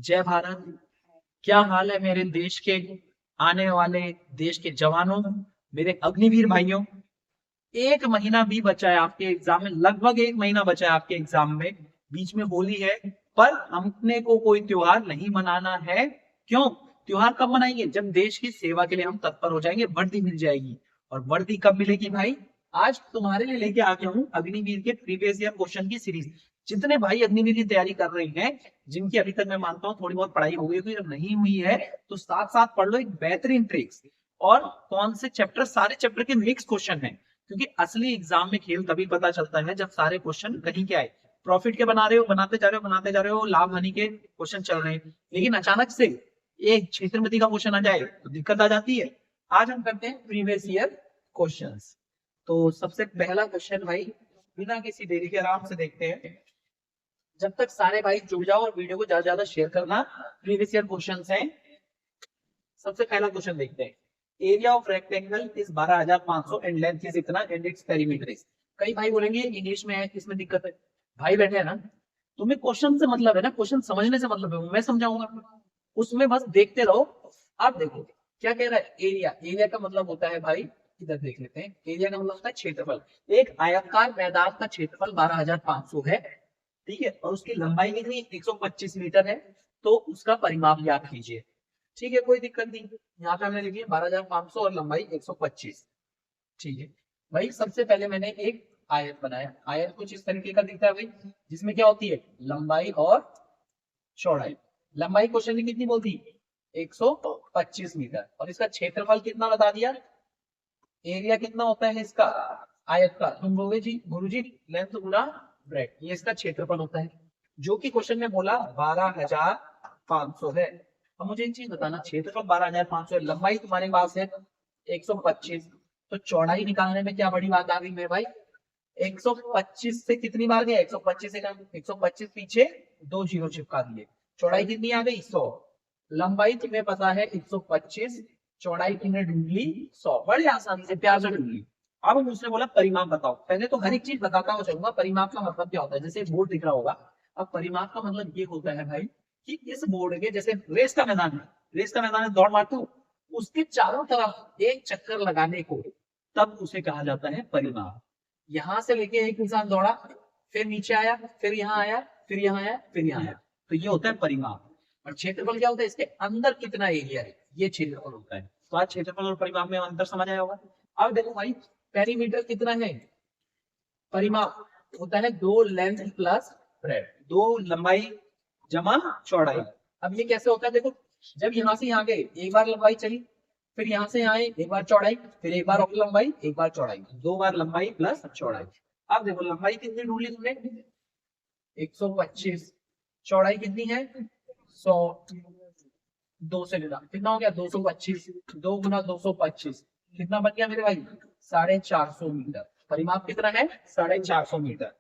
जय भारत। क्या हाल है मेरे देश के आने वाले देश के जवानों, मेरे अग्निवीर भाइयों। एक महीना भी बचा है आपके एग्जाम में, लगभग एक महीना बचा है आपके एग्जाम में। बीच में होली है, पर हमने को कोई त्योहार नहीं मनाना है। क्यों? त्योहार कब मनाएंगे? जब देश की सेवा के लिए हम तत्पर हो जाएंगे, वर्दी मिल जाएगी। और वर्दी कब मिलेगी भाई? आज तुम्हारे लिए लेके आ गया हूँ अग्निवीर के प्रीवियस ईयर क्वेश्चन की सीरीज। जितने भाई अग्निवीर की तैयारी कर रहे हैं, जिनकी अभी तक मैं मानता हूँ थोड़ी बहुत पढ़ाई हो गई होगी, जब नहीं हुई है तो साथ साथ पढ़ लो एक बेहतरीन ट्रिक्स। और कौन से चैप्टर, सारे चैप्टर के मिक्स क्वेश्चन है, क्योंकि असली एग्जाम में खेल तभी पता चलता है जब सारे क्वेश्चन कहीं के आए। प्रॉफिट के बना रहे हो, बनाते जा रहे हो, बनाते जा रहे हो, लाभ हानि के क्वेश्चन चल रहे हैं, लेकिन अचानक से एक क्षेत्रमति का क्वेश्चन आ जाए तो दिक्कत आ जाती है। आज हम करते हैं प्रीवियस ईयर क्वेश्चंस। तो सबसे पहला क्वेश्चन भाई, बिना किसी देरी के आराम से देखते हैं। जब तक सारे भाई जुड़ जाओ और वीडियो को ज्यादा ज्यादा शेयर करना। प्रीवियस ईयर क्वेश्चंस हैं। सबसे पहला क्वेश्चन देखते हैं। Area of rectangle is 12,500 and length is इतना एंड इट्स पेरीमीटर इज। कई भाई बोलेंगे इंग्लिश में है, इसमें दिक्कत है। भाई बैठे है ना, तुम्हें क्वेश्चन से मतलब है ना, क्वेश्चन समझने से मतलब है, मैं समझाऊंगा, उसमें बस देखते रहो। अब देखो क्या कह रहा है। एरिया, एरिया का मतलब होता है भाई, इधर देख लेते हैं। एरिया का मतलब होता है क्षेत्रफल। एक आयताकार मैदान का क्षेत्रफल 12,500 है, ठीक है, और उसकी लंबाई कितनी? 125 मीटर है। तो उसका परिमाप याद कीजिए। ठीक है, कोई दिक्कत नहीं। यहाँ पे हमने लिखी 12,500 और लंबाई 125। ठीक है भाई, सबसे पहले मैंने एक आयत बनाया। आयत कुछ इस तरीके का दिखता है भाई, जिसमें क्या होती है? लंबाई और चौड़ाई। लंबाई क्वेश्चन में कितनी बोलती? 125 मीटर। और इसका क्षेत्रफल कितना बता दिया। एरिया कितना होता है इसका, आयत का? तुम बोलोगे जी गुरुजी लेंथ गुना ब्रेड, ये इसका क्षेत्रफल होता है, जो कि क्वेश्चन में बोला 12,500 है। अब मुझे एक चीज बताना, क्षेत्रफल 12,500 है, लंबाई तुम्हारे पास है 125, तो चौड़ाई निकालने में क्या बड़ी बात आ गई मेरे भाई? 125 से कितनी बार गया? 125 से कम, 125 पीछे 2 जीरो चिपका दिए। चौड़ाई कितनी आ गई? 100। लंबाई तुम्हें पता है 125, चौड़ाई तुमने ढूंढ ली 100, बड़ी आसानी से प्यार से ढूंढ ली। अब मुझसे बोला परिमाप बताओ। पहले तो हर एक चीज बताता हुआ चलूंगा, परिमाप का मतलब क्या होता है। जैसे बोर्ड दिख रहा होगा, अब परिमाप का मतलब ये होता है भाई कि इस बोर्ड के, जैसे रेस का मैदान है, रेस का मैदान है, दौड़ मारते हो, उसके चारों तरफ एक चक्कर लगाने को, तब उसे कहा जाता है परिमाप। यहां से लेके एक इंसान दौड़ा, फिर नीचे आया, फिर यहाँ आया, फिर यहाँ आया, फिर यहाँ आया, तो ये होता है परिमाप। और क्षेत्रफल क्या होता है? इसके अंदर कितना एरिया है, ये क्षेत्रफल होता है। तो आज क्षेत्रफल और परिमाप में अंतर समझ आया होगा। अब देखो भाई, पेरीमीटर कितना है? परिमाप होता है 2 लेंथ प्लस ब्रेड, 2 लंबाई जमा चौड़ाई। अब ये कैसे होता है देखो, जब यहाँ से यहाँ गए, एक बार लंबाई चली, फिर यहाँ से यहाँ आए, एक बार चौड़ाई, फिर एक बार और लंबाई, एक बार चौड़ाई, 2 बार लंबाई प्लस चौड़ाई। अब देखो लंबाई कितनी ढूंढ ली तुमने? 125। चौड़ाई कितनी है? 100। 2 से लेना कितना हो गया? 225। 2 गुना 225 कितना बन गया मेरे भाई? 450 मीटर। परिमाप कितना है? 450 मीटर।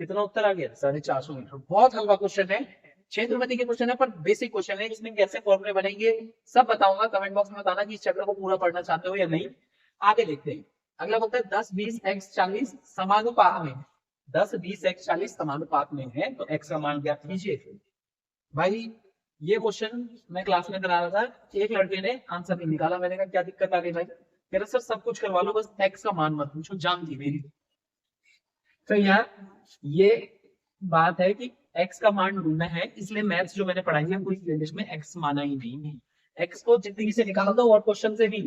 कितना उत्तर आ गया? 450 मीटर। बहुत हल्का क्वेश्चन है, क्षेत्रमति के क्वेश्चन है, पर बेसिक क्वेश्चन है। इसमें कैसे फॉर्मूले बनेंगे सब बताऊंगा। कमेंट बॉक्स में बताना कि इस चैप्टर को पूरा पढ़ना चाहते हो या नहीं। आगे देखते हैं। अगला बोलता है 10 20 x 40 समानुपात में। 10 20 x 40 समानुपात में है, तो x का मान ज्ञात कीजिए। भाई ये क्वेश्चन मैं क्लास में करा रहा था, एक लड़के ने आंसर नहीं निकाला। मैंने कहा क्या दिक्कत आ गई भाई? कह रहा सर सब कुछ करवा लो, बस x का मान मत पूछो, जान थी मेरी। तो यार ये बात है कि x का मान ढूंढना है, इसलिए मैथ्स जो मैंने पढ़ाई है कोई इंग्लिश में x माना ही नहीं है। x को जिंदगी से निकाल दो और क्वेश्चन से भी।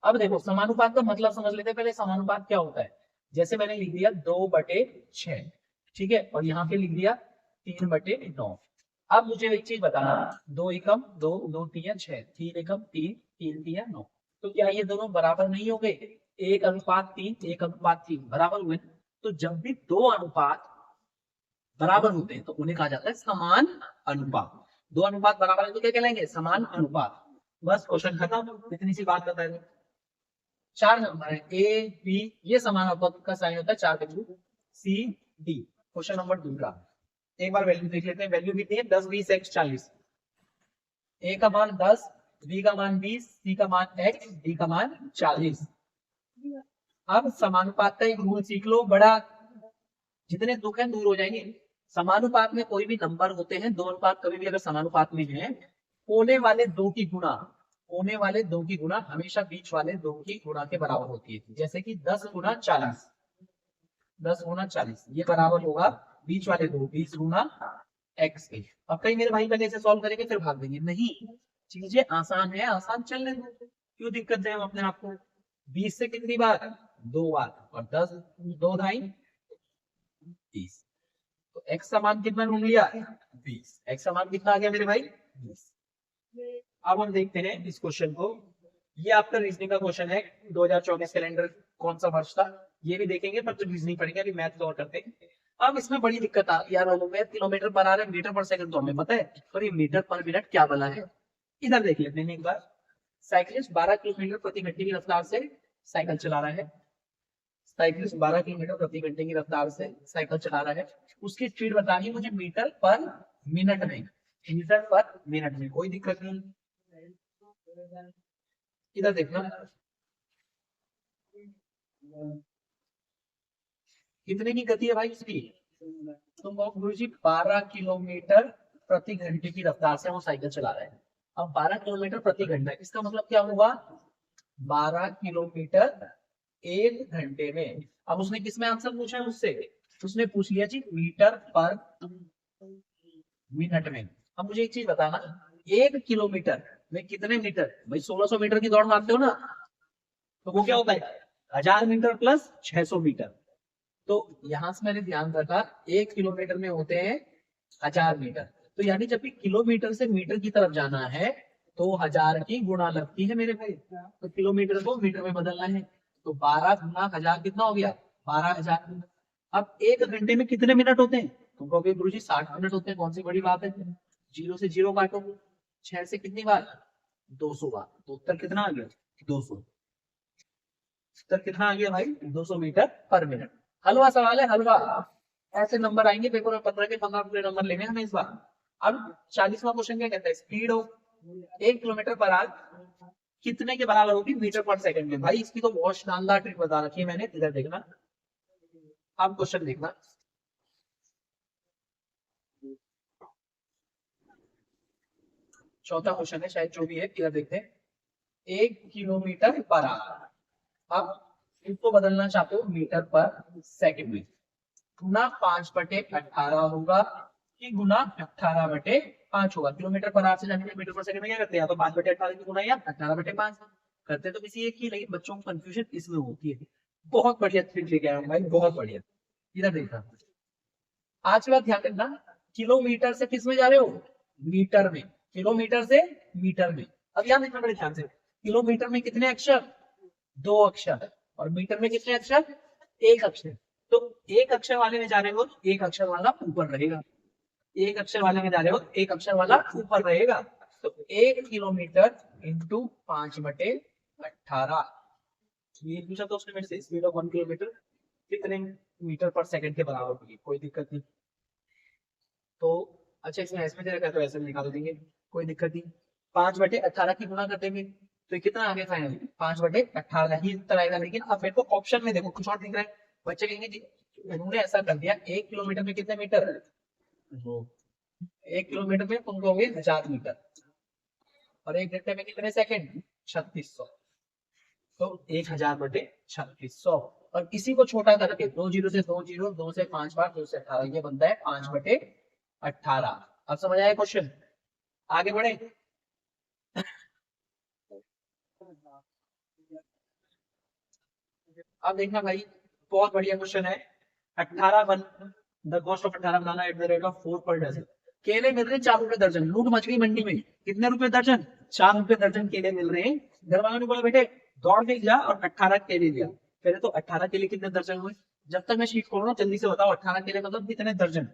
अब देखो समानुपात का मतलब समझ लेते हैं पहले। समानुपात क्या होता है? जैसे मैंने लिख दिया 2/6, ठीक है, और यहाँ पे लिख दिया 3/9। अब मुझे एक चीज बताना, 2 एकम 2, 2 तिया 6, 3 एकम 3, 3 तिया 9, तो क्या ये दोनों बराबर नहीं हो गए? 1:3, 1:3 बराबर हुए। तो जब भी दो अनुपात बराबर होते हैं तो उन्हें कहा जाता है समान अनुपात। दो अनुपात बराबर है तो क्या कहलाएंगे? समान अनुपात। बस क्वेश्चन खत्म, इतनी सी बात बता दें। 4 नंबर है ए बी, ये समान अनुपात का साइन होता है 4 बिंदु सी डी। क्वेश्चन नंबर 2 का एक बार वैल्यू देख लेते हैं। वैल्यू कितनी है? 10 20 x 40। ए का मान 10, बी का मान 20, सी का मान x, डी का मान 40। अब समानुपात का एक रूल सीख लो, बड़ा, जितने दुख हैं दूर हो जाएंगे। समानुपात में कोई भी नंबर होते हैं, दो अनुपात कभी भी अगर समानुपात में है, कोने वाले दो की गुणा, कोने वाले दो की गुणा हमेशा बीच वाले दो की गुणा के बराबर होती है। जैसे कि 10 गुना 40, 10 गुना 40 ये बराबर होगा बीच वाले दो 20 गुना x के। अब कई मेरे भाई पहले इसे सॉल्व करेंगे फिर भाग देंगे, नहीं, चीजें आसान है, आसान चलने दो, क्यों दिक्कत दें हम अपने आप को। 20 से कितनी बार, 2 बार, और 10 2 ढाई 30, तो x का मान कितना ढूंढ लिया, 20, x का मान कितना आ गया मेरे भाई, 20। अब हम देखते हैं इस क्वेश्चन को, ये आपका रीजनिंग का क्वेश्चन है, 2024 कैलेंडर कौन सा वर्ष था ये भी देखेंगे, पर तो रीजनिंग पढ़ेंगे, अभी मैथ तो और करते हैं। अब इसमें बड़ी दिक्कत आ यार, में किलोमीटर पर आ रहा है, मीटर पर सेकंड तो हमें पता है, पर ये मीटर पर मिनट क्या बना है, इधर देख लेते हैं एक बार। साइकिलिस्ट 12 किलोमीटर प्रति घंटे की रफ्तार से साइकिल चला रहा है, साइकिलिस्ट 12 किलोमीटर प्रति घंटे की रफ्तार से साइकिल चला रहा है, उसकी स्पीड बतानी है मुझे मीटर पर मिनट में, मीटर पर मिनट में, कोई दिक्कत नहीं। इधर देखना कितने की गति है भाई उसकी, तो गुरु जी 12 किलोमीटर प्रति घंटे की रफ्तार से वो साइकिल चला रहे हैं। अब 12 किलोमीटर प्रति घंटा, इसका मतलब क्या हुआ, 12 किलोमीटर एक घंटे में। अब उसने किसमें आंसर पूछा है मुझसे, उसने पूछ लिया जी मीटर पर मिनट में। अब मुझे एक चीज बताना, 1 किलोमीटर में कितने मीटर, भाई 1600 मीटर की दौड़ मारते हो ना, तो वो क्या होता है 1000 मीटर प्लस 600 मीटर। तो यहां से मैंने ध्यान रखा 1 किलोमीटर में होते हैं 1000 मीटर, तो यानी जब भी किलोमीटर से मीटर की तरफ जाना है तो 1000 की गुणा लगती है मेरे भाई, तो किलोमीटर को मीटर में बदलना है, तो 12 गुना 1000 कितना हो गया, 12000। अब एक घंटे में कितने मिनट होते हैं, तुम कहोगे गुरु जी 60 मिनट होते हैं, कौन सी बड़ी बात है, जीरो से जीरो काटो, 6 से कितनी बार, 200 बार, तो उत्तर कितना आ गया, 200। उत्तर कितना आ गया भाई, 200 मीटर पर मिनट। हलवा सवाल है, हलवा, ऐसे नंबर आएंगे पेपर में, 15 के 15 पूरे नंबर लेने हमें इस बार। अब 40वां क्वेश्चन क्या कहता है, speed of 1 kilometre per hour कितने के बराबर होगी मीटर पर सेकंड में। भाई इसकी तो बहुत शानदार ट्रिक बता रखी है मैंने, इधर देखना, अब क्वेश्चन देखना, चौथा क्वेश्चन है शायद, जो भी है इधर देखते हैं। 1 किलोमीटर पर आवर, अब इसको बदलना चाहते हो मीटर पर सेकंड में, गुना 5/18 होगा कि गुना 18/5 होगा। किलोमीटर पर आवर से जाने के मीटर पर सेकंड में क्या करते हैं, या तो 5/18 की गुना या 18/5 करते, तो किसी एक ही, लेकिन बच्चों को कंफ्यूजन इसमें होती है। बहुत बढ़िया ट्रिक लेके आया हूं भाई, बहुत बढ़िया। इधर देखना, आज के बाद ध्यान रखना, किलोमीटर से किस में जा रहे हो, मीटर में, किलोमीटर से मीटर में। अब ध्यान देखना बड़े ध्यान से, किलोमीटर में कितने अक्षर, 2 अक्षर, और मीटर में कितने अक्षर, 1 अक्षर। तो एक अक्षर वाले में जा रहे हो, एक अक्षर वाला ऊपर रहेगा, एक अक्षर वाले में जा रहे हो, एक अक्षर वाला ऊपर रहेगा। तो 1 किलोमीटर इंटू 5/18, ये पूछा तो उसने मेरे से, स्पीड ऑफ 1 किलोमीटर कितने मीटर पर सेकंड के बराबर होगी, कोई दिक्कत नहीं। तो अच्छा, इसमें ऐसे में दे रखा है तो ऐसे में निकाल देंगे, कोई दिक्कत नहीं। 5/18 की गुणा कर देंगे तो कितना आ गया फाइनल, 5/18 ही उत्तर आएगा। लेकिन अब मेरे को ऑप्शन में देखो कुछ और दिख रहा है, बच्चे कहेंगे जी उन्होंने ऐसा कर दिया, 1 किलोमीटर में कितने मीटर, 1 किलोमीटर में तुम कहोगे 1000 मीटर, और 1 घंटे में कितने सेकंड, 3600, तो 1000/3600। और इसी को छोटा करके 2 जीरो से 2 जीरो, 2 से 5 बार, 2 से 18, ये बनता है 5/18। अब समझ आया क्वेश्चन, आगे बढ़े। अब देखना भाई, बहुत बढ़िया क्वेश्चन है। 18 bun the cost of 18 banana at the rate of 4 per dozen. केले मिल रहे हैं 4 रुपए दर्जन, लूट मच गई मंडी में, कितने रुपए दर्जन, 4 रुपए दर्जन केले मिल रहे हैं। घर वालों ने बोला बेटे दौड़ के जा और 18 केले लिया। पहले तो 18 केले कितने दर्जन हुए, जब तक मैं शीट खोल रहा हूँ जल्दी से बताओ 18 केले मतलब कितने दर्जन।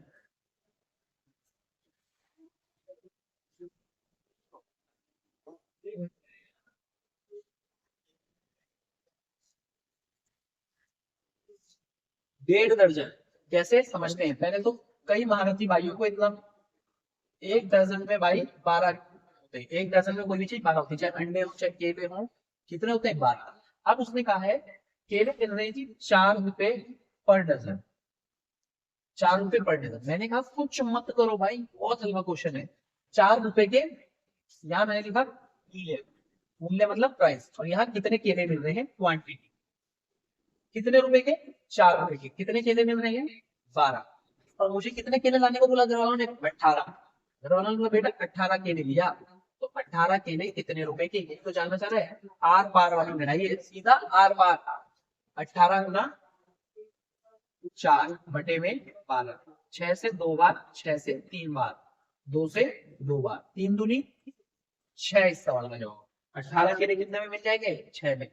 डेढ़ दर्जन। कैसे समझते हैं, पहले तो कई महारथी भाइयों को एकदम, एक दर्जन में भाई 12 होते हैं, एक दर्जन में कोई भी चीज 12 होती है, चाहे अंडे हो चाहे केले हो, कितने होते हैं 12। अब उसने कहा है केले मिल रहे हैं जी 4 रुपए पर डजन, ₹4 पर डे। मैंने कहा कुछ मत करो भाई, बहुत हल्का क्वेश्चन है। ₹4 के, यहाँ मैंने लिखा मूल्य, मूल्य मतलब प्राइस, और यहाँ कितने केले मिल रहे हैं, क्वांटिटी। कितने रुपए के, ₹4 के। कितने केले मिल रहे हैं, 12। और मुझे कितने केले लाने को बोला घर वालों ने, 18। घर वालों ने बोला बेटा 18 केले लिया, तो 18 केले कितने रुपए के, ये तो जानना चाह रहे हैं। आर पार वाली लड़ाई है, सीधा आर पार। 18 गुना 4/12, 6 से 2 बार, 6 से 3 बार, 2 से 2 बार, 3 दूनी 6। इस सवाल में जवाब 18 केले कितने में मिल जाएंगे, 6 में।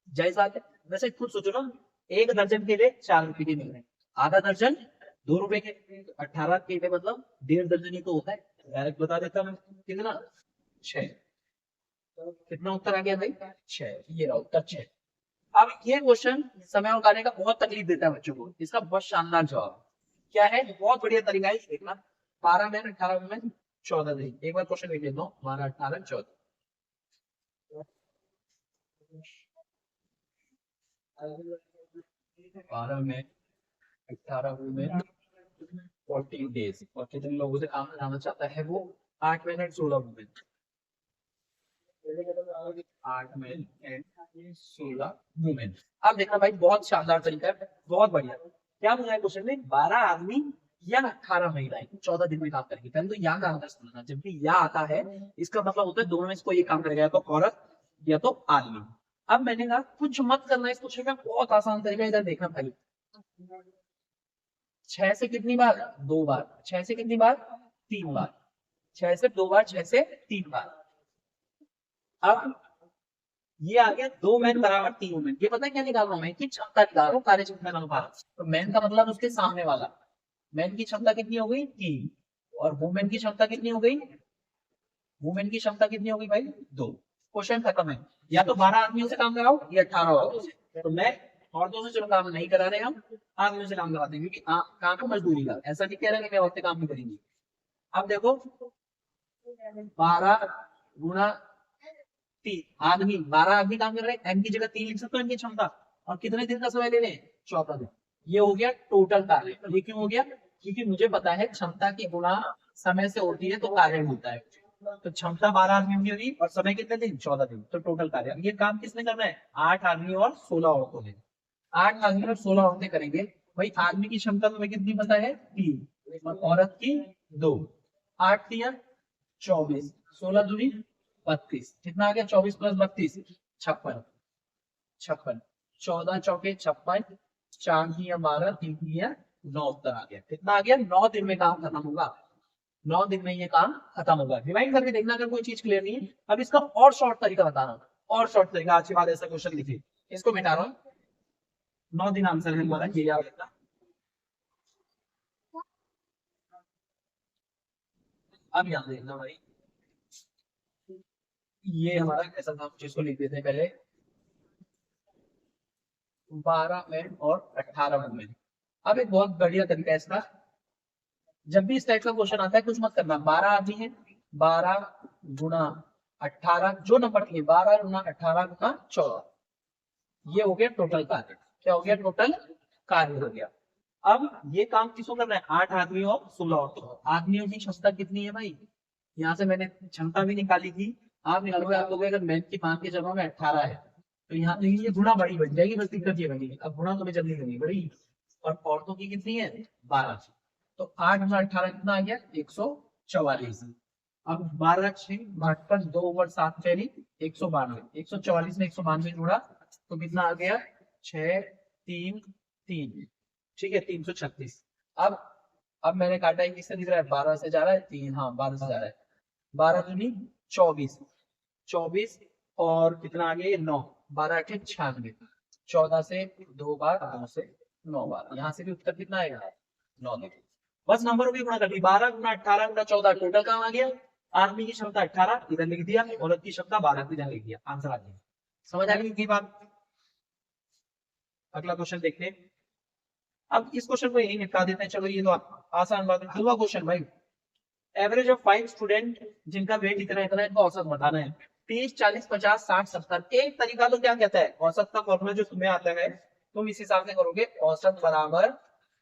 जायज बात है। वैसे खुद सोचो ना, 1 दर्जन केले ₹4 के मिल रहे हैं, आधा दर्जन ₹2 के, 18 केले मतलब 1.5 दर्जन ही तो होता है। डायरेक्ट बता देता मैं, कितना, 6। कितना उत्तर आ गया भाई, 6। ये रहा उत्तर 6। अब ये क्वेश्चन समय और कार्य का बहुत तकलीफ देता है बच्चों को, इसका बहुत शानदार जवाब क्या है, बहुत बढ़िया तरीका है देखना। 12 में 18 में 14 दिन, एक बार क्वेश्चन लिख लेता हूँ, 12 18 14। 12 में 18 में 40 डेज, और कितने लोगों से काम कराना चाहता है वो, 8 मिनट 16 मिनट। 8 minute 16 minute. अब देखना भाई, बहुत शानदार तरीका है, बहुत बढ़िया। क्या पूछा है क्वेश्चन में, 12 आदमी या 18 महिलाएं 14 दिन में काम करेंगी। पहले तो या का आंसर समझना, जब भी या आता है इसका मतलब होता है दोनों में से कोई एक काम करेगा, या तो औरत या तो आदमी। अब मैंने कहा कुछ मत करना इस क्वेश्चन का, बहुत आसान तरीका, इधर देखना पहले। 6 से कितनी बार, 2 बार, 6 से कितनी बार, 3 बार, 6 से 2 बार, 6 से 3 बार। अब ये आ गया 2 मैन बराबर 3 वुमेन। ये पता है क्या निकाल रहा हूं मैं, कि क्षमता निकाल रहा हूँ, कार्य क्षमता अनुपात। तो मैन का मतलब उसके सामने वाला, मैन की क्षमता कितनी हो गई, 3। और वुमेन की क्षमता कितनी हो गई, वुमेन की क्षमता कितनी हो गई भाई, 2। क्वेश्चन खत्म है। या तो 12 आदमियों से काम कराओ या 18 औरतों से। तो मैं औरतों से चलो काम नहीं करा रहे हम, आदमियों से काम कराते हैं, क्योंकि काम मजदूरी का, ऐसा नहीं कह रहा कि मैं औरतें काम नहीं करेंगी। अब देखो 12 गुना 3, आदमी 12 आदमी काम कर रहे हैं, एम की जगह 3 लिख सकते हो इनकी क्षमता। और कितने दिन का समय ले लें, 14 दिन। ये हो गया टोटल कार्य। ये क्यों हो गया, क्योंकि मुझे पता है क्षमता की गुणा समय से होती है तो कार्य मिलता है। तो क्षमता 12 आदमियों की होगी और समय कितने दिन, 14 दिन, तो टोटल कार्य। ये काम किसने करना है, 8 आदमी और 16 औरतों ने। 8 आदमी और 16 औरतें करेंगे। भाई आदमी की क्षमता तुम्हें कितनी पता है, 3, और औरत की 2। 8 दिया 24, 16 दूनी 32, कितना आ गया, 24 + 32 56। 56, 14 चौके 56, 4 दिया 12, 3 दिया 9, उत्तर आ गया। कितना आ गया, 9 दिन में काम खत्म होगा। 9 दिन में ये काम खत्म होगा। रिवाइंड करके देखना अगर कोई चीज क्लियर नहीं है। अब इसका और शॉर्ट तरीका बताना, और शॉर्ट तरीका, आज के बाद ऐसा क्वेश्चन लिखिए, इसको मिटा रहा हूँ। 9 दिन आंसर है हमारा, ये याद रखना। अब याद देखना भाई, ये हमारा कैसा था, जिसको लिख देते हैं पहले, 12 में और 18 में। अब एक बहुत बढ़िया तरीका है इसका, जब भी इस टाइप का क्वेश्चन आता है कुछ मत करना। 12 आदमी है, 12 गुना 18, जो नंबर दिए 12 गुना 18 गुना 14, ये हो गया टोटल कार्य। क्या हो गया, टोटल कार्य हो गया। अब ये काम किसको करना है, 8 आदमी और 16 औरतों। आदमियों की क्षमता कितनी है भाई, यहाँ से मैंने क्षमता भी निकाली थी। आप निकालोगे, आप लोग अगर मैथ की 5 की जगह में 18 है, तो यहाँ तो ये गुणा बड़ी बन जाएगी, बस दिक्कत ये बनेगी। अब गुणा तुम्हें जल्दी करनी पड़ेगी। और औरतों की कितनी है, 12। तो 8 गुना 18 कितना आ गया, 144। अब 12 6 भाजकर 2 ऊपर 7 चली 192, 144 में 192 जोड़ा तो कितना आ गया, 6 3 3, ठीक है, 336। अब मैंने काटा है, किससे दिख रहा है, 12 से जा रहा है 3, हाँ 12 से जा रहा है। 12 दूनी 24, 24 और कितना आ गया ये 9, 12 8 96, 14 से 2 बार, 2 से 9 बार, यहाँ से भी उत्तर कितना आएगा, 9। बस नंबर भी गुणा कर दी, 12 गुना 18 गुना 14, टोटल काम आ गया। आदमी की क्षमता 18 इधर लिख दिया, औरत की क्षमता 12 इधर लिख दिया, आंसर आ गया। समझ आ गई बात। अगला क्वेश्चन देखते हैं। अब इस क्वेश्चन को यही निपटा देते हैं, चलो ये तो आसान बात है, हलवा क्वेश्चन भाई। एवरेज ऑफ 5 स्टूडेंट जिनका वेट इतना इतना है, इनका औसत बताना है। 30 40 50 60 70। एक तरीका तो क्या कहता है, औसत का फॉर्मूला जो तुम्हें आता है तुम इस हिसाब से करोगे, औसत बराबर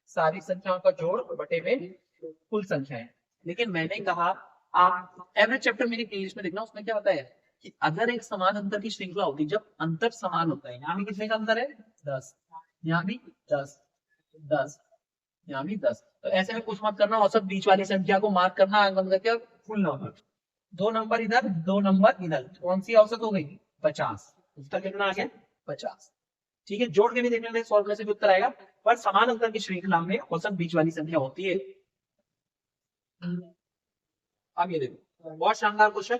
सारी संख्याओं का जोड़ बटे में कुल संख्या है। लेकिन मैंने कहा आप एवरेज चैप्टर मेरी प्लेलिस्ट में देखना, उसमें क्या होता है कि अगर एक समान अंतर की श्रृंखला होती है, जब अंतर समान होता है, यहाँ भी कितने का अंतर है 10, यहाँ भी 10, 10, यहाँ भी 10, तो ऐसे में कुछ मत करना, औसत बीच वाली संख्या को मार्क करना आंख बंद करके, फुल नंबर, 2 नंबर इधर 2 नंबर इधर, कौन सी औसत हो गई 50, उत्तर कितना आ गया 50। ठीक है, जोड़ के भी देखने में सॉल्व से भी उत्तर आएगा, पर समान अंतर की श्रृंखला में औसत बीच वाली संख्या होती है। अब ये देखो बहुत शानदार question,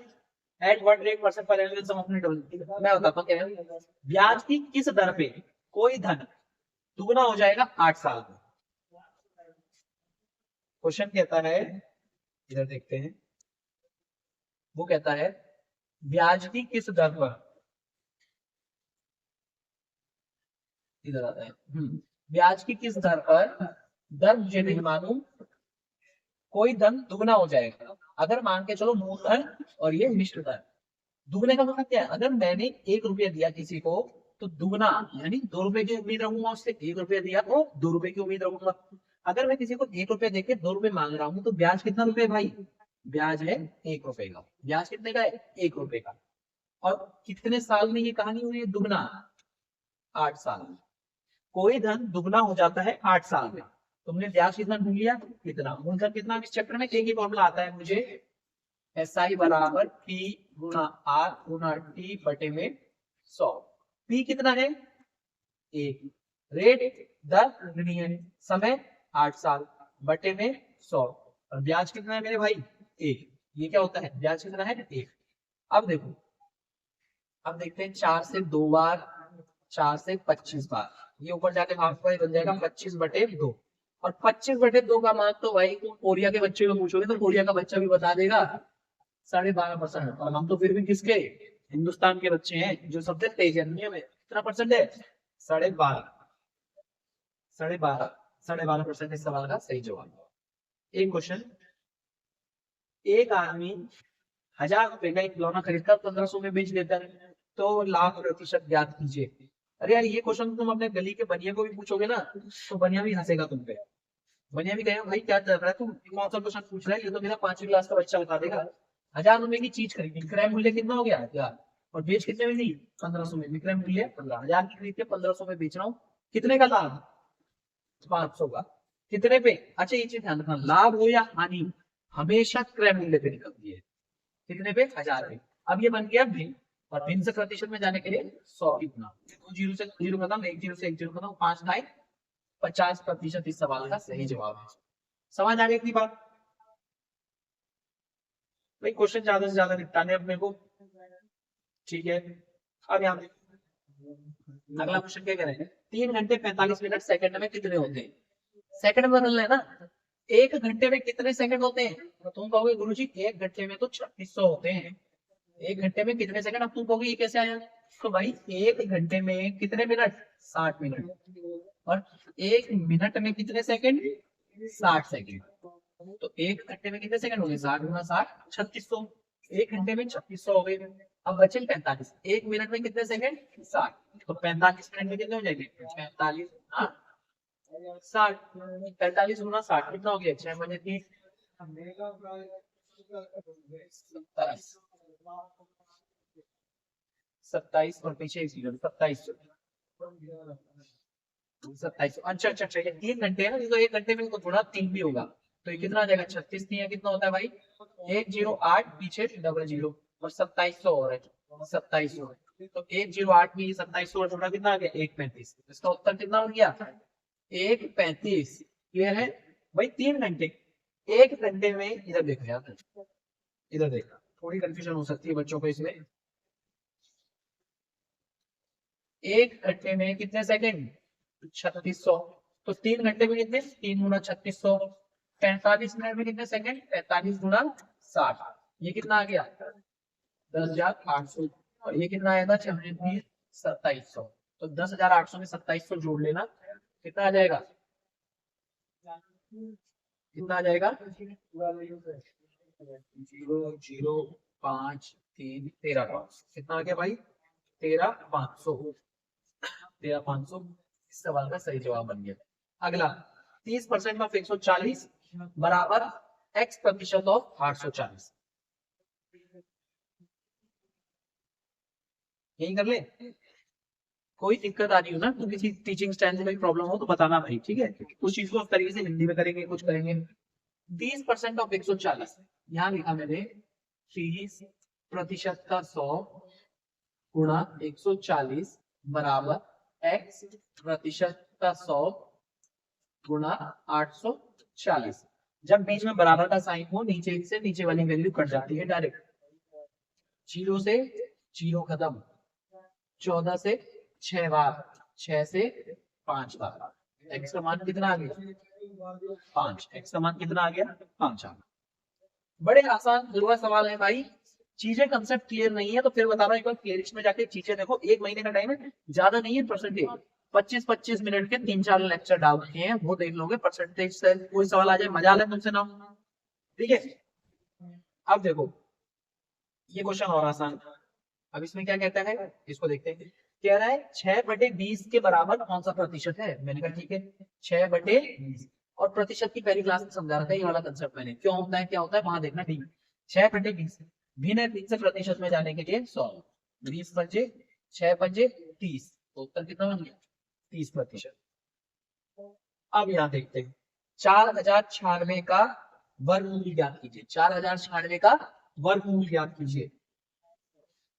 at what rate percent पर एनुअल सम ऑफ डबल, मैं बताता हूं क्या है। ब्याज की किस दर पे कोई धन दुगना हो जाएगा 8 साल में। क्वेश्चन कहता है, इधर देखते हैं, वो कहता है ब्याज की किस दर पर, इधर आता है, ब्याज की किस दर पर दर मुझे नहीं मालूम कोई धन दुगना हो जाएगा। अगर मान के चलो मूलधन और ये मिश्र धन, दुगने का मतलब क्या है, अगर मैंने 1 रुपया दिया किसी को तो दुगना यानी 2 रुपए की उम्मीद रखूंगा उससे, 1 रुपया दिया तो 2 रुपए की उम्मीद रखूंगा। अगर मैं किसी को 1 रुपया देके 2 रुपए मांग रहा हूँ तो ब्याज कितना रुपए भाई, ब्याज है 1 रुपए का, ब्याज कितने का है 1 रुपए का। और कितने साल में ये कहानी हुई है, दुगना 8 साल में। कोई धन दुगना हो जाता है 8 साल में, तुमने ब्याज कितना ढूंढ लिया, कितना मूलधन कितना, इस चैप्टर में एक ही फॉर्मूला आता है मुझे, SI बराबर P गुणा R गुणा T बटे में 100। P कितना है 1, रेट दर ऋणीय, समय 8 साल बटे में 100, और ब्याज कितना है मेरे भाई 1। ये क्या होता है, ब्याज कितना है 1। अब देखो, अब देखते हैं 4 से 2 बार, 4 से 25 बार, ये ऊपर जाके हाफ का बन जाएगा 25 बटे 2, और 25 बटे 2 का मान तो भाई तुम कोरिया के बच्चे को पूछोगे तो कोरिया का बच्चा भी बता देगा 12.5%। और हम तो फिर भी किसके, हिंदुस्तान के बच्चे हैं जो सबसे तेज है दुनिया में। कितना परसेंट है 12.5, 12.5, 12.5% इस सवाल का सही जवाब। एक क्वेश्चन, एक आदमी 1000 रुपए का एक खिलौना खरीदकर 1500 में बेच देता है, तो लाभ प्रतिशत ज्ञात कीजिए। अरे यार ये क्वेश्चन तुम अपने गली के बनिया को भी पूछोगे ना तो बनिया भी हंसेगा तुम पे, बनिया भी कहेगा भाई क्या चल रहा है, तुम कौन सा क्वेश्चन पूछ रहा है, ये तो मेरा 5वीं क्लास का बच्चा बता देगा। 1000 रुपए की चीज खरीदी, विक्रय मूल्य कितना हो गया 1000, और बेच कितने में दी 1500 में, विक्रय मूल्य 15, 1000 की खरीद के 1500 में बेच रहा हूँ, कितने का लाभ 500 का, कितने पे, अच्छा ये चीज ध्यान रखना, लाभ हो या हानि हमेशा क्रय मूल्य पे निकलती है, कितने पे 1000 पे। अब ये बन गया भिन्न, और भिन्न से प्रतिशत में जाने के लिए 100 की गुना, 2 जीरो से 0 खत्म, 1 जीरो से 1 जीरो खत्म, 5 ढाई 50% इस सवाल का सही जवाब है। समझ आ गई इतनी बात भाई, क्वेश्चन ज्यादा से ज्यादा निपटाने अपने को, ठीक है। अब यहाँ अगला क्वेश्चन क्या करेंगे, 3 घंटे 45 मिनट सेकंड में कितने होते हैं, सेकंड में बदलना है ना, 1 घंटे में कितने सेकंड होते हैं, तो तुम कहोगे गुरुजी 1 घंटे में तो 3600 होते हैं, 1 घंटे में कितने सेकंड, अब तुम कहोगे ये कैसे आया, तो भाई 1 घंटे में कितने मिनट 60 मिनट, और 1 मिनट में कितने सेकंड 60 सेकंड, तो 1 घंटे में कितने सेकंड हो गए 60 गुना 60 3600, 1 घंटे में 3600 हो गए। अब बचे 45, 1 मिनट में कितने सेकंड 60, तो 45 मिनट में कितने हो जाएंगे 45 60, 45 गुना 60 कितना हो गया 6 बजे 30, 27 और पीछे 27, 27। अच्छा ये 3 घंटे है ना, तो 1 घंटे में थोड़ा 3 भी होगा, तो ये कितना आ जाएगा 36 3 कितना होता है भाई 108 पीछे डबल जीरो, और 2700 और है 2700, तो 108 में 2700 और थोड़ा कितना आ गया 135, इसका उत्तर कितना हो गया 135। क्लियर है भाई, 3 घंटे, 1 घंटे में, इधर देखो यार, इधर देखो थोड़ी कंफ्यूजन हो सकती है बच्चों को इसमें, 1 घंटे में कितने सेकंड 3600, तो 3 घंटे में कितने 3 गुना 3600, 45 मिनट में कितने सेकंड 45 गुना 60, ये कितना आ गया 10,800, और ये कितना आएगा 2700, तो 10,800 में 2700 जोड़ लेना, कितना आ जाएगा, कितना आ जाएगा 0,053,13,500, कितना आ गया भाई 13,500, 13,500 इस सवाल का सही जवाब बन गया। अगला 30% ऑफ 140 बराबर x प्रतिशत ऑफ 840। यही कर ले। कोई दिक्कत आ रही हो ना, तो किसी टीचिंग स्टाइल में कोई प्रॉब्लम हो तो बताना भाई, ठीक है। कुछ चीज को उस तरीके से हिंदी में करेंगे, कुछ करेंगे। 30% ऑफ 140, यहाँ लिखा मैंने 30% का 100 गुणा 140 बराबर x प्रतिशत का 100 गुणा 840। जब बीच में बराबर का साइन हो, नीचे से नीचे वाली वैल्यू कट जाती है डायरेक्ट। 0 से 0 खत्म, 14 से 6 बार, 6 से 5 बार, x का मान कितना आ गया 5। x का मान कितना आ गया 5 आ गया। बड़े आसान हुआ सवाल है भाई। चीजें कंसेप्ट क्लियर नहीं है तो फिर बता रहा हूँ, एक बार प्लेलिस्ट में जाके चीजें देखो। 1 महीने का टाइम है, ज्यादा नहीं है। परसेंटेज 25-25 मिनट के 3-4 लेक्चर डाल रखे हैं, वो देख लोगे। परसेंटेज से कोई सवाल आ जाए मजा ले तुमसे ना, ठीक है। अब देखो ये क्वेश्चन और आसान। अब इसमें क्या कहता है, इसको देखते हैं। कह रहा है 6/20 के बराबर कौन सा प्रतिशत है। मैंने कहा ठीक है 6/20, और प्रतिशत की पहली क्लास में समझा रखा है ये वाला कंसेप्ट मैंने। क्यों होता है क्या होता है वहां देखना, ठीक। 6/20 भिन्न 3 से प्रतिशत में जाने के लिए 100, 20 पंजे 6 पंजे 30, तो उत्तर कितना बन गया 30%। अब यहाँ देखते हैं 4096 का वर्गमूल ज्ञात कीजिए। 4096 का वर्गमूल ज्ञात कीजिए।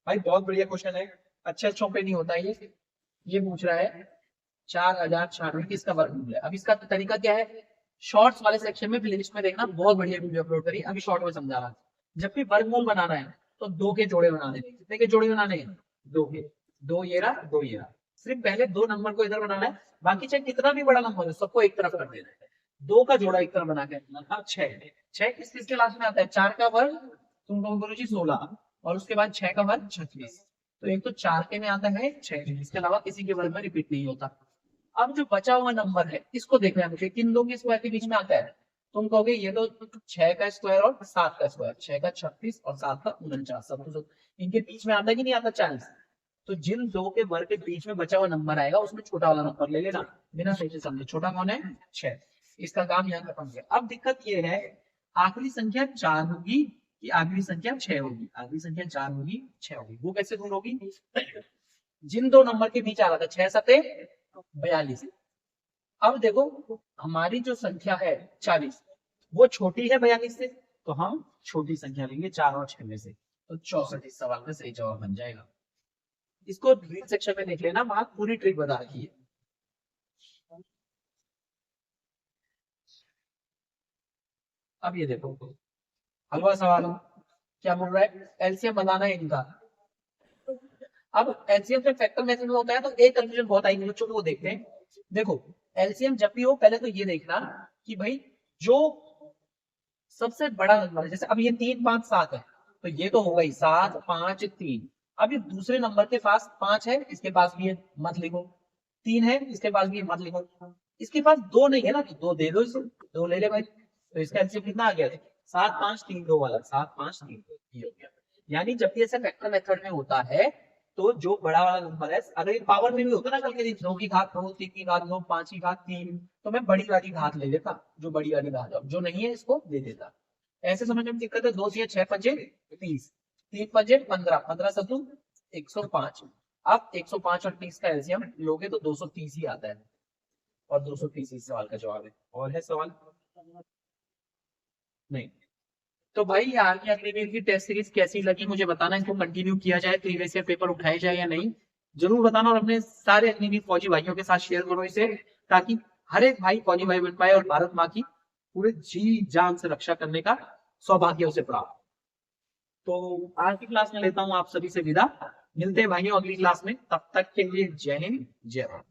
भाई बहुत बढ़िया क्वेश्चन है, अच्छे अच्छों पे नहीं होता ये पूछ रहा है 4096 किसका वर्गमूल है। अब इसका तरीका क्या है, शॉर्ट्स वाले सेक्शन में प्लेलिस्ट में देखना, बहुत बढ़िया वीडियो अपलोड करी। अभी शॉर्ट में समझा रहा। जब भी वर्गमूल बनाना है तो 2 के जोड़े बनाने हैं। कितने के जोड़े बनाने हैं 2 के। 2 ये रहा 2 ये रहा। सिर्फ पहले 2 नंबर को इधर बनाना है, बाकी चाहे कितना भी बड़ा नंबर है सबको एक तरफ कर देना है। 2 का जोड़ा एक तरफ बना के रखना। अब 6 किस किसके लास्ट में आता है, 4 का वर्ग तुम लोग बोलो जी 16, और उसके बाद 6 का वर्ग 36। तो एक तो 4 के में आता है 6, इसके अलावा किसी के वर्ग में रिपीट नहीं होता। अब जो बचा हुआ नंबर है इसको देखना है मुझे, किन दो के स्क्वायर के बीच में आता है। तुम कहोगे ये तो 6 का स्क्वायर और 7 का स्क्वायर, 6 का 36 और 7 का 49, सब तो इनके बीच में आता कि नहीं आता चांस। तो जिन दो के वर्ग के बीच में बचा हुआ नंबर आएगा उसमें छोटा वाला नंबर ले लेना, बिना सोचे समझे। छोटा कौन है 6। इसका काम यहाँ खत्म किया। अब दिक्कत ये है आखिरी संख्या 4 होगी कि आखिरी संख्या 6 होगी। आखिरी संख्या 4 होगी 6 होगी, वो कैसे दूर होगी। जिन दो नंबर के बीच आ रहा था 6 7 42। अब देखो हमारी जो संख्या है 40 वो छोटी है 42 से, तो हम छोटी संख्या लेंगे 4 और 6 में से, तो 64 इस सवाल का सही जवाब बन जाएगा। इसको ड्रिल सेक्शन में देख लेना, वहां पूरी ट्रिक बता रखी है। अब ये देखो हलवा सवाल क्या बोल रहा है, एलसीएम बनाना है इनका। अब एलसीएम से फैक्टर मेथड में होता है तो एक कंफ्यूजन बहुत आएगी बच्चों को, वो देखते हैं। देखो एलसीएम जब भी हो पहले तो ये देखना कि भाई जो सबसे बड़ा नंबर है, जैसे अब ये 3 5 7 है तो ये तो होगा ही 7 5 3। अब ये दूसरे नंबर के पास 5 है, इसके पास भी है मत लिखो। 3 है इसके पास भी है मत लिखो। इसके पास 2 नहीं है ना तो 2 दे दो इसे, 2 ले ले भाई। तो इसका एलसीएम कितना आ गया 7 5 3 2 वाला, 7 5 3 2 ये हो गया। यानी जब भी ऐसा फैक्टर मेथड में होता है तो जो बड़ा वाला नंबर है, अगर ये पावर में भी होता ना कल के दिन 2 की घात 2 3 की घात 2 5 की घात 3, तो मैं बड़ी वाली घात ले लेता, जो बड़ी वाली घात है, जो नहीं है इसको दे देता। ऐसे समझने में दिक्कत है। 2 से 6 पंजे 30, 3 पंजे 15, 15 सत्तू 105। अब 105 और 30 का एलसीएम लोगे तो 230 ही आता है, और 230 इस सवाल का जवाब है। और है सवाल नहीं। तो भाई आगे अग्निवीर की टेस्ट सीरीज कैसी लगी मुझे बताना, इसको कंटिन्यू किया जाए, प्रीवियस ईयर पेपर उठाए जाए या नहीं, जरूर बताना। और अपने सारे अग्निवीर फौजी भाइयों के साथ शेयर करो इसे, ताकि हर एक भाई फौजी भाई बन पाए और भारत माँ की पूरे जी जान से रक्षा करने का सौभाग्य उसे प्राप्त। तो आज की क्लास में लेता हूँ आप सभी से विदा, मिलते हैं भाइयों अगली क्लास में, तब तक के लिए जय हिंद जय भारत।